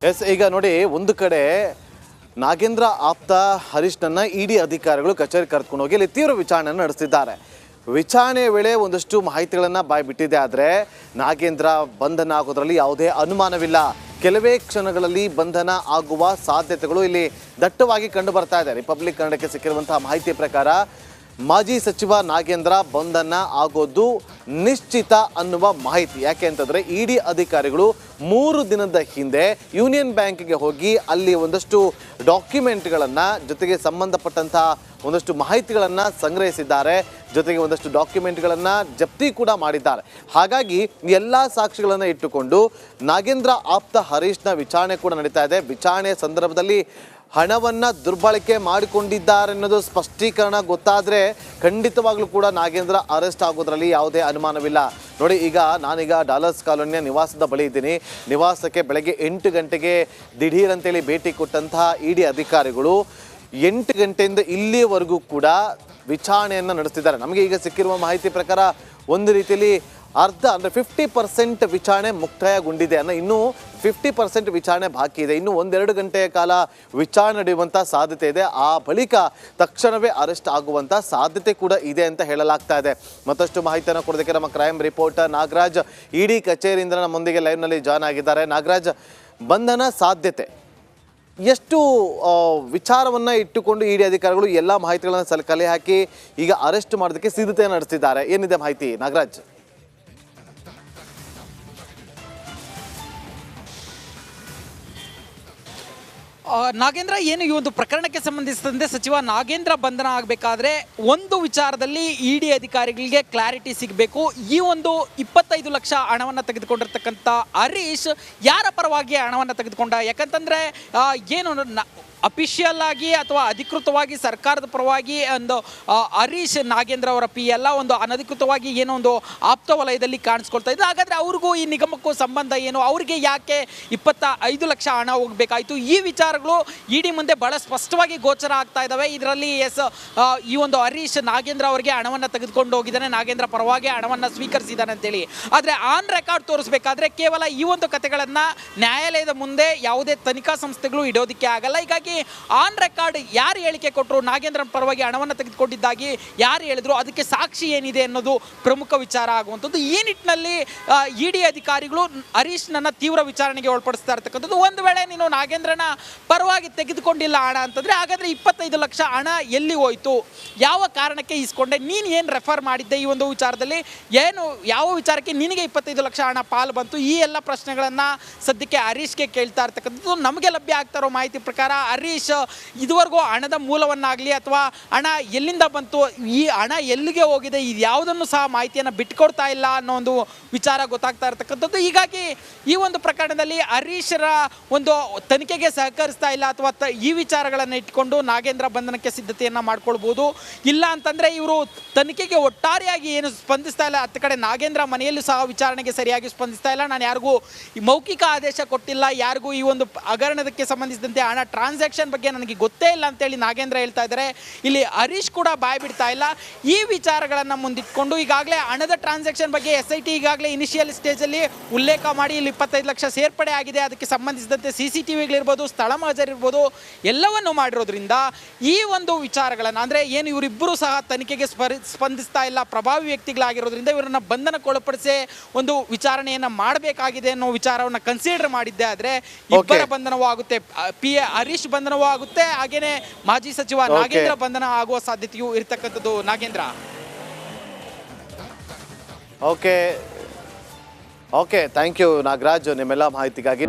S ಈಗ ನೋಡಿ ಒಂದು ಕಡೆ ನಾಗೇಂದ್ರ ಆಪ್ತ ಹರೀಶ್ನನ್ನ ಇಡಿ ಅಧಿಕಾರಿಗಳು ಕಚೇರಿ ಕರೆದುಕೊಂಡು ಹೋಗಿ ಅಲ್ಲಿ ತೀವ್ರ ವಿಚಾರಣೆಯನ್ನು ನಡೆಸಿದ್ದಾರೆ. ವಿಚಾರಣೆ ವೇಳೆ ಒಂದಷ್ಟು ಮಾಹಿತಿಗಳನ್ನು ಬಾಯ್ಬಿಟ್ಟಿದೆ. ಆದರೆ ನಾಗೇಂದ್ರ ಬಂಧನ ಆಗೋದ್ರಲ್ಲಿ ಯಾವುದೇ ಅನುಮಾನವಿಲ್ಲ. ಕೆಲವೇ ಕ್ಷಣಗಳಲ್ಲಿ ಬಂಧನ ಆಗುವ ಸಾಧ್ಯತೆಗಳು ಇಲ್ಲಿ ದಟ್ಟವಾಗಿ ಕಂಡು ಬರ್ತಾ ಇದೆ. ರಿಪಬ್ಲಿಕ್ ಕನ್ನಡಕ್ಕೆ ಸಿಕ್ಕಿರುವಂತಹ ಮಾಹಿತಿ ಪ್ರಕಾರ ಮಾಜಿ ಸಚಿವ ನಾಗೇಂದ್ರ ಬಂಧನ ಆಗೋದು ನಿಶ್ಚಿತ ಅನ್ನುವ ಮಾಹಿತಿ. ಯಾಕೆ ಅಂತಂದರೆ ಇಡಿ ಅಧಿಕಾರಿಗಳು 3 ದಿನದ ಹಿಂದೆ ಯೂನಿಯನ್ ಬ್ಯಾಂಕ್ಗೆ ಹೋಗಿ ಅಲ್ಲಿ ಒಂದಷ್ಟು ಡಾಕ್ಯುಮೆಂಟ್ಗಳನ್ನು ಜೊತೆಗೆ ಸಂಬಂಧಪಟ್ಟಂತಹ ಒಂದಷ್ಟು ಮಾಹಿತಿಗಳನ್ನು ಸಂಗ್ರಹಿಸಿದ್ದಾರೆ. ಜೊತೆಗೆ ಒಂದಷ್ಟು ಡಾಕ್ಯುಮೆಂಟ್ಗಳನ್ನು ಜಪ್ತಿ ಕೂಡ ಮಾಡಿದ್ದಾರೆ. ಹಾಗಾಗಿ ಎಲ್ಲ ಸಾಕ್ಷಿಗಳನ್ನು ಇಟ್ಟುಕೊಂಡು ನಾಗೇಂದ್ರ ಆಪ್ತ ಹರೀಶ್ನ ವಿಚಾರಣೆ ಕೂಡ ನಡೀತಾ ಇದೆ. ವಿಚಾರಣೆಯ ಸಂದರ್ಭದಲ್ಲಿ ಹಣವನ್ನು ದುರ್ಬಳಕೆ ಮಾಡಿಕೊಂಡಿದ್ದಾರೆ ಅನ್ನೋದು ಸ್ಪಷ್ಟೀಕರಣ ಗೊತ್ತಾದರೆ ಖಂಡಿತವಾಗ್ಲೂ ಕೂಡ ನಾಗೇಂದ್ರ ಅರೆಸ್ಟ್ ಆಗೋದ್ರಲ್ಲಿ ಯಾವುದೇ ಅನುಮಾನವಿಲ್ಲ. ನೋಡಿ, ಈಗ ನಾನೀಗ ಡಾಲರ್ಸ್ ಕಾಲೋನಿಯ ನಿವಾಸದ ಬಳಿ ಇದ್ದೀನಿ. ನಿವಾಸಕ್ಕೆ ಬೆಳಗ್ಗೆ 8 ಗಂಟೆಗೆ ದಿಢೀರ್ ಅಂತೇಳಿ ಭೇಟಿ ಕೊಟ್ಟಂತಹ ಇಡಿ ಅಧಿಕಾರಿಗಳು 8 ಗಂಟೆಯಿಂದ ಇಲ್ಲಿಯವರೆಗೂ ಕೂಡ ವಿಚಾರಣೆಯನ್ನು ನಡೆಸ್ತಿದ್ದಾರೆ. ನಮಗೆ ಈಗ ಸಿಕ್ಕಿರುವ ಮಾಹಿತಿ ಪ್ರಕಾರ ಒಂದು ರೀತಿಯಲ್ಲಿ ಅರ್ಧ ಅಂದರೆ 50% ವಿಚಾರಣೆ ಮುಕ್ತಾಯಗೊಂಡಿದೆ ಅನ್ನೋ, ಇನ್ನೂ 50% ವಿಚಾರಣೆ ಬಾಕಿ ಇದೆ. ಇನ್ನೂ 1-2 ಗಂಟೆಯ ಕಾಲ ವಿಚಾರಣೆ ನಡೆಯುವಂಥ ಸಾಧ್ಯತೆ ಇದೆ. ಆ ಬಳಿಕ ತಕ್ಷಣವೇ ಅರೆಸ್ಟ್ ಆಗುವಂಥ ಸಾಧ್ಯತೆ ಕೂಡ ಇದೆ ಅಂತ ಹೇಳಲಾಗ್ತಾ ಇದೆ. ಮತ್ತಷ್ಟು ಮಾಹಿತಿಯನ್ನು ಕೊಡೋದಕ್ಕೆ ನಮ್ಮ ಕ್ರೈಮ್ ರಿಪೋರ್ಟರ್ ನಾಗರಾಜ್ ಇಡಿ ಕಚೇರಿಯಿಂದ ನಮ್ಮೊಂದಿಗೆ ಲೈವ್ನಲ್ಲಿ ಜಾಯ್ನ್ ಆಗಿದ್ದಾರೆ. ನಾಗರಾಜ್, ಬಂಧನ ಸಾಧ್ಯತೆ ಎಷ್ಟು ವಿಚಾರವನ್ನು ಇಟ್ಟುಕೊಂಡು ಇಡಿ ಅಧಿಕಾರಿಗಳು ಎಲ್ಲ ಮಾಹಿತಿಗಳನ್ನು ಕಲೆ ಹಾಕಿ ಈಗ ಅರೆಸ್ಟ್ ಮಾಡೋದಕ್ಕೆ ಸಿದ್ಧತೆ ನಡೆಸಿದ್ದಾರೆ? ಏನಿದೆ ಮಾಹಿತಿ ನಾಗರಾಜ್? ನಾಗೇಂದ್ರ ಏನು ಈ ಒಂದು ಪ್ರಕರಣಕ್ಕೆ ಸಂಬಂಧಿಸಿದಂತೆ ಸಚಿವ ನಾಗೇಂದ್ರ ಬಂಧನ ಆಗಬೇಕಾದ್ರೆ ಒಂದು ವಿಚಾರದಲ್ಲಿ ಇಡಿ ಅಧಿಕಾರಿಗಳಿಗೆ ಕ್ಲಾರಿಟಿ ಸಿಗಬೇಕು. ಈ ಒಂದು 25 ಲಕ್ಷ ಹಣವನ್ನು ತೆಗೆದುಕೊಂಡಿರ್ತಕ್ಕಂಥ ಹರೀಶ್ ಯಾರ ಪರವಾಗಿ ಹಣವನ್ನು ತೆಗೆದುಕೊಂಡ? ಯಾಕಂತಂದರೆ ಏನು ಅಫಿಷಿಯಲ್ ಆಗಿ ಅಥವಾ ಅಧಿಕೃತವಾಗಿ ಸರ್ಕಾರದ ಪರವಾಗಿ ಒಂದು ಹರೀಶ್ ನಾಗೇಂದ್ರ ಅವರ ಪಿ ಎಲ್ಲ ಒಂದು ಅನಧಿಕೃತವಾಗಿ ಏನೋ ಒಂದು ಆಪ್ತ ವಲಯದಲ್ಲಿ ಕಾಣಿಸ್ಕೊಳ್ತಾ ಇದೆ. ಹಾಗಾದರೆ ಅವ್ರಿಗೂ ಈ ನಿಗಮಕ್ಕೂ ಸಂಬಂಧ ಏನು? ಅವರಿಗೆ ಯಾಕೆ 25 ಲಕ್ಷ ಹಣ ಹೋಗಬೇಕಾಯಿತು? ಈ ವಿಚಾರಗಳು ಇಡಿ ಮುಂದೆ ಬಹಳ ಸ್ಪಷ್ಟವಾಗಿ ಗೋಚರ ಆಗ್ತಾ ಇದ್ದಾವೆ. ಇದರಲ್ಲಿ ಈ ಒಂದು ಹರೀಶ್ ನಾಗೇಂದ್ರ ಅವರಿಗೆ ಹಣವನ್ನು ತೆಗೆದುಕೊಂಡು ಹೋಗಿದ್ದಾನೆ, ನಾಗೇಂದ್ರ ಪರವಾಗಿ ಹಣವನ್ನು ಸ್ವೀಕರಿಸಿದ್ದಾನೆ ಅಂತೇಳಿ. ಆದರೆ ಆನ್ ರೆಕಾರ್ಡ್ ತೋರಿಸಬೇಕಾದ್ರೆ ಕೇವಲ ಈ ಒಂದು ಕಥೆಗಳನ್ನು ನ್ಯಾಯಾಲಯದ ಮುಂದೆ ಯಾವುದೇ ತನಿಖಾ ಸಂಸ್ಥೆಗಳು ಇಡೋದಕ್ಕೆ ಆಗಲ್ಲ. ಹೀಗಾಗಿ ಆನ್ ರೆಕಾರ್ಡ್ ಯಾರು ಹೇಳಿಕೆ ಕೊಟ್ಟರು, ನಾಗೇಂದ್ರನ ಪರವಾಗಿ ಹಣವನ್ನು ತೆಗೆದುಕೊಂಡಿದ್ದಾಗಿ ಯಾರು ಹೇಳಿದ್ರು, ಅದಕ್ಕೆ ಸಾಕ್ಷಿ ಏನಿದೆ ಅನ್ನೋದು ಪ್ರಮುಖ ವಿಚಾರ ಆಗುವಂಥದ್ದು. ಈ ನಿಟ್ಟಿನಲ್ಲಿ ಇಡಿ ಅಧಿಕಾರಿಗಳು ಹರೀಶ್ನನ್ನ ತೀವ್ರ ವಿಚಾರಣೆಗೆ ಒಳಪಡಿಸ್ತಾ ಇರ್ತಕ್ಕಂಥದ್ದು. ಒಂದು ವೇಳೆ ನೀನು ನಾಗೇಂದ್ರನ ಪರವಾಗಿ ತೆಗೆದುಕೊಂಡಿಲ್ಲ ಹಣ ಅಂತಂದರೆ ಹಾಗಾದರೆ 25 ಲಕ್ಷ ಹಣ ಎಲ್ಲಿ ಹೋಯಿತು, ಯಾವ ಕಾರಣಕ್ಕೆ ಇಸ್ಕೊಂಡೆ, ನೀನು ಏನು ರೆಫರ್ ಮಾಡಿದ್ದೆ, ಈ ಒಂದು ವಿಚಾರದಲ್ಲಿ ಏನು ಯಾವ ವಿಚಾರಕ್ಕೆ ನಿನಗೆ 25 ಲಕ್ಷ ಹಣ ಪಾಲು ಬಂತು? ಈ ಎಲ್ಲ ಪ್ರಶ್ನೆಗಳನ್ನು ಸದ್ಯಕ್ಕೆ ಹರೀಶ್ಗೆ ಕೇಳ್ತಾ ಇರ್ತಕ್ಕಂಥದ್ದು. ನಮಗೆ ಲಭ್ಯ ಆಗ್ತಾ ಇರೋ ಮಾಹಿತಿ ಪ್ರಕಾರ ಹರೀಶ್ ಇದುವರೆಗೂ ಹಣದ ಮೂಲವನ್ನಾಗಲಿ ಅಥವಾ ಹಣ ಎಲ್ಲಿಂದ ಬಂತು, ಈ ಹಣ ಎಲ್ಲಿಗೆ ಹೋಗಿದೆ, ಇದು ಯಾವುದನ್ನು ಸಹ ಮಾಹಿತಿಯನ್ನು ಬಿಟ್ಕೊಡ್ತಾ ಇಲ್ಲ ಅನ್ನೋ ಒಂದು ವಿಚಾರ ಗೊತ್ತಾಗ್ತಾ ಇರ್ತಕ್ಕಂಥದ್ದು. ಹೀಗಾಗಿ ಈ ಒಂದು ಪ್ರಕರಣದಲ್ಲಿ ಹರೀಶರ ಒಂದು ತನಿಖೆಗೆ ಸಹಕರಿಸ್ತಾ ಇಲ್ಲ ಅಥವಾ ಈ ವಿಚಾರಗಳನ್ನು ಇಟ್ಕೊಂಡು ನಾಗೇಂದ್ರ ಬಂಧನಕ್ಕೆ ಸಿದ್ಧತೆಯನ್ನು ಮಾಡ್ಕೊಳ್ಬೋದು. ಇಲ್ಲ ಅಂತಂದರೆ ಇವರು ತನಿಖೆಗೆ ಒಟ್ಟಾರೆಯಾಗಿ ಏನು ಸ್ಪಂದಿಸ್ತಾ ಇಲ್ಲ. ಹತ್ತು ಕಡೆ ನಾಗೇಂದ್ರ ಮನೆಯಲ್ಲೂ ಸಹ ವಿಚಾರಣೆಗೆ ಸರಿಯಾಗಿ ಸ್ಪಂದಿಸ್ತಾ ಇಲ್ಲ. ನಾನು ಯಾರಿಗೂ ಮೌಖಿಕ ಆದೇಶ ಕೊಟ್ಟಿಲ್ಲ, ಯಾರಿಗೂ ಈ ಒಂದು ಹಗರಣಕ್ಕೆ ಸಂಬಂಧಿಸಿದಂತೆ ಹಣ ಟ್ರಾನ್ಸಾಕ್ಷನ್ ಬಗ್ಗೆ ನನಗೆ ಗೊತ್ತೇ ಇಲ್ಲ ಅಂತೇಳಿ ನಾಗೇಂದ್ರ ಹೇಳ್ತಾ ಇದ್ದಾರೆ. ಇಲ್ಲಿ ಹರೀಶ್ ಕೂಡ ಬಾಯ್ ಬಿಡ್ತಾ ಇಲ್ಲ. ಈ ವಿಚಾರಗಳನ್ನು ಮುಂದಿಟ್ಕೊಂಡು ಈಗಾಗಲೇ ಹಣದ ಟ್ರಾನ್ಸಾಕ್ಷನ್ ಬಗ್ಗೆ SIT ಈಗಾಗಲೇ ಇನಿಷಿಯಲ್ ಸ್ಟೇಜಲ್ಲಿ ಉಲ್ಲೇಖ ಮಾಡಿ ಇಲ್ಲಿ 25 ಲಕ್ಷ ಸೇರ್ಪಡೆ ಆಗಿದೆ, ಅದಕ್ಕೆ ಸಂಬಂಧಿಸಿದಂತೆ CCTVಗಳಿರ್ಬೋದು, ಸ್ಥಳ ಮಹಜರಿರ್ಬೋದು, ಎಲ್ಲವನ್ನು ಮಾಡಿರೋದ್ರಿಂದ ಈ ಒಂದು ವಿಚಾರಗಳನ್ನು ಅಂದರೆ ಏನು ಇವರಿಬ್ಬರು ಸಹ ತನಿಖೆಗೆ ಸ್ಪಂದಿಸ್ತಾ ಇಲ್ಲ, ಪ್ರಭಾವಿ ವ್ಯಕ್ತಿಗಳಾಗಿರೋದ್ರಿಂದ ಇವರನ್ನು ಬಂಧನಕ್ಕೊಳಪಡಿಸಿ ಒಂದು ವಿಚಾರಣೆಯನ್ನು ಮಾಡಬೇಕಾಗಿದೆ ಅನ್ನೋ ವಿಚಾರವನ್ನು ಕನ್ಸಿಡರ್ ಮಾಡಿದ್ದೆ. ಆದರೆ ಇಬ್ಬರ ಬಂಧನವೂ ಆಗುತ್ತೆ, ಹರೀಶ್ ಬಂಧನವೂ ಆಗುತ್ತೆ, ಹಾಗೇನೆ ಮಾಜಿ ಸಚಿವ ನಾಗೇಂದ್ರ ಬಂಧನ ಆಗುವ ಸಾಧ್ಯತೆಯೂ ಇರತಕ್ಕಂಥದ್ದು. Nagendra okay thank you Nagaraj ನಿಮ್ಮೆಲ್ಲ ಮಾಹಿತಿಗಾಗಿ.